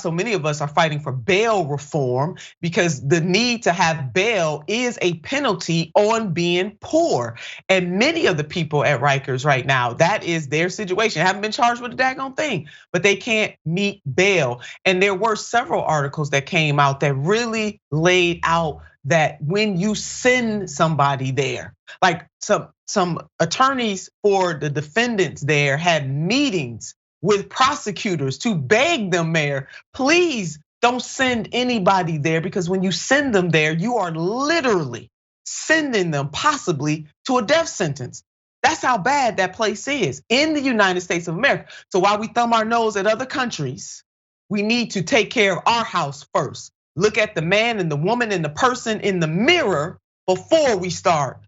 so many of us are fighting for bail reform, because the need to have bail is a penalty on being poor. And many of the people at Rikers right now, that is their situation. Haven't been charged with a daggone thing, but they can't meet bail. And there were several articles that came out that really laid out that when you send somebody there, like some attorneys for the defendants there had meetings with prosecutors to beg them, Mayor, please don't send anybody there, because when you send them there, you are literally sending them possibly to a death sentence. That's how bad that place is in the United States of America. So while we thumb our nose at other countries, we need to take care of our house first. Look at the man and the woman and the person in the mirror before we start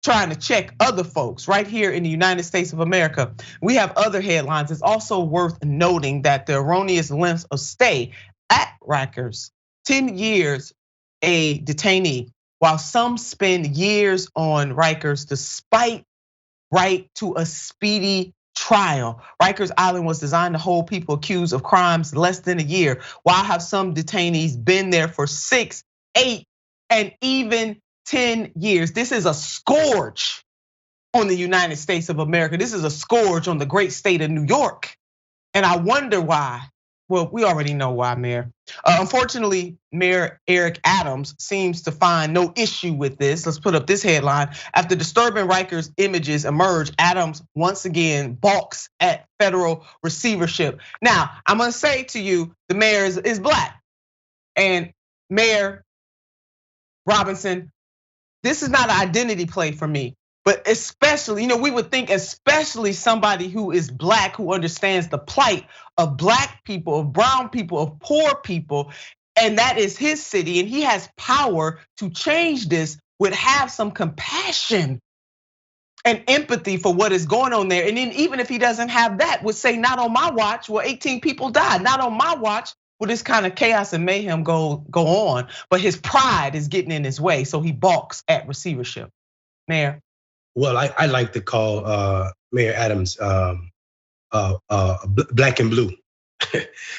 trying to check other folks right here in the United States of America. We have other headlines. It's also worth noting that the erroneous length of stay at Rikers, 10 years a detainee, while some spend years on Rikers despite right to a speedy trial. Rikers Island was designed to hold people accused of crimes less than a year. While have some detainees been there for 6, 8, and even 10 years. This is a scourge on the United States of America. This is a scourge on the great state of New York. And I wonder why. Well, we already know why, Mayor. Unfortunately, Mayor Eric Adams seems to find no issue with this. Let's put up this headline. After disturbing Rikers images emerge, Adams once again balks at federal receivership. Now, I'm gonna say to you, the mayor is black. And Mayor Robinson, this is not an identity play for me, but especially, we would think especially somebody who is black, who understands the plight of black people, of brown people, of poor people, and that is his city, and he has power to change this, would have some compassion and empathy for what is going on there. And then even if he doesn't have that, would say, not on my watch, well, 18 people died, not on my watch. Will this kind of chaos and mayhem go on? But his pride is getting in his way, so he balks at receivership. Mayor. Well, I like to call Mayor Adams black and blue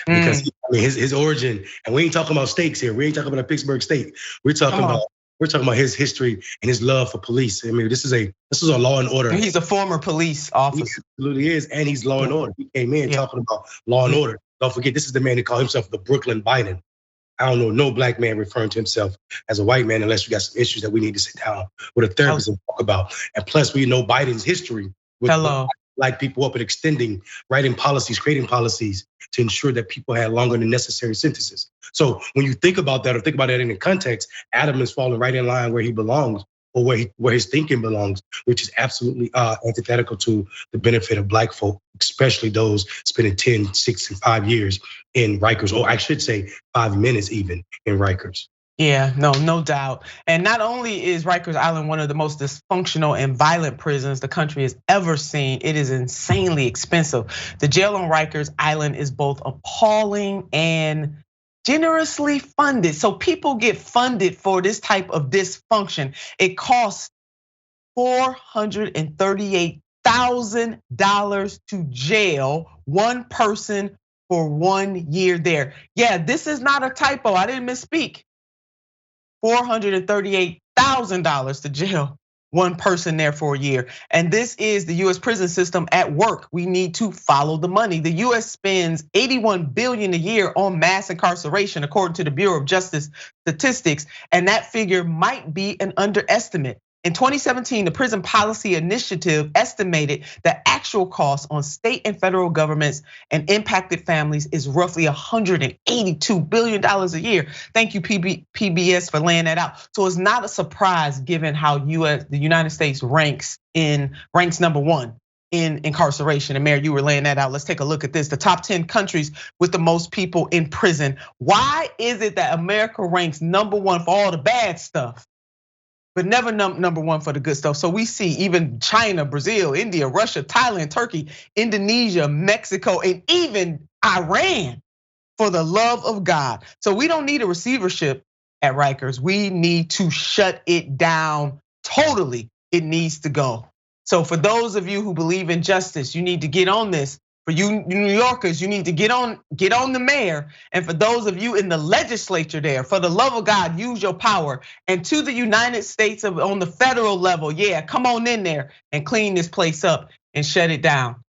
because his origin, and we ain't talking about stakes here. We ain't talking about a Pittsburgh state. We're talking about his history and his love for police. I mean, this is a law and order. And he's a former police officer. He absolutely is, and he's law and order. He came in talking about law and order. Don't forget, this is the man who called himself the Brooklyn Biden. I don't know no black man referring to himself as a white man unless you got some issues that we need to sit down with a therapist and talk about. And plus, we know Biden's history with black people up and extending, writing policies, creating policies to ensure that people had longer than necessary sentences. So when you think about that, or think about that in the context, Adam is falling right in line where he belongs, or where his thinking belongs, which is absolutely antithetical to the benefit of black folk, especially those spending 10, 6, and 5 years in Rikers, or I should say 5 minutes even in Rikers. Yeah, no doubt. And not only is Rikers Island one of the most dysfunctional and violent prisons the country has ever seen, it is insanely expensive. The jail on Rikers Island is both appalling and generously funded. So people get funded for this type of dysfunction. It costs $438,000 to jail one person for 1 year there. Yeah, this is not a typo. I didn't misspeak. $438,000 to jail one person there for a year. And this is the US prison system at work. We need to follow the money. The US spends $81 billion a year on mass incarceration, according to the Bureau of Justice Statistics, and that figure might be an underestimate. In 2017, the Prison Policy Initiative estimated the actual cost on state and federal governments and impacted families is roughly $182 billion a year. Thank you, PBS, for laying that out. So it's not a surprise given how the United States ranks number one in incarceration. And Mayor, you were laying that out. Let's take a look at this. The top 10 countries with the most people in prison. Why is it that America ranks number one for all the bad stuff, but never number one for the good stuff? So we see even China, Brazil, India, Russia, Thailand, Turkey, Indonesia, Mexico, and even Iran, for the love of God. So we don't need a receivership at Rikers. We need to shut it down totally. It needs to go. So for those of you who believe in justice, you need to get on this. For you New Yorkers, you need to get on the mayor. And for those of you in the legislature there, for the love of God, use your power. And to the United States on the federal level, yeah, come on in there and clean this place up and shut it down.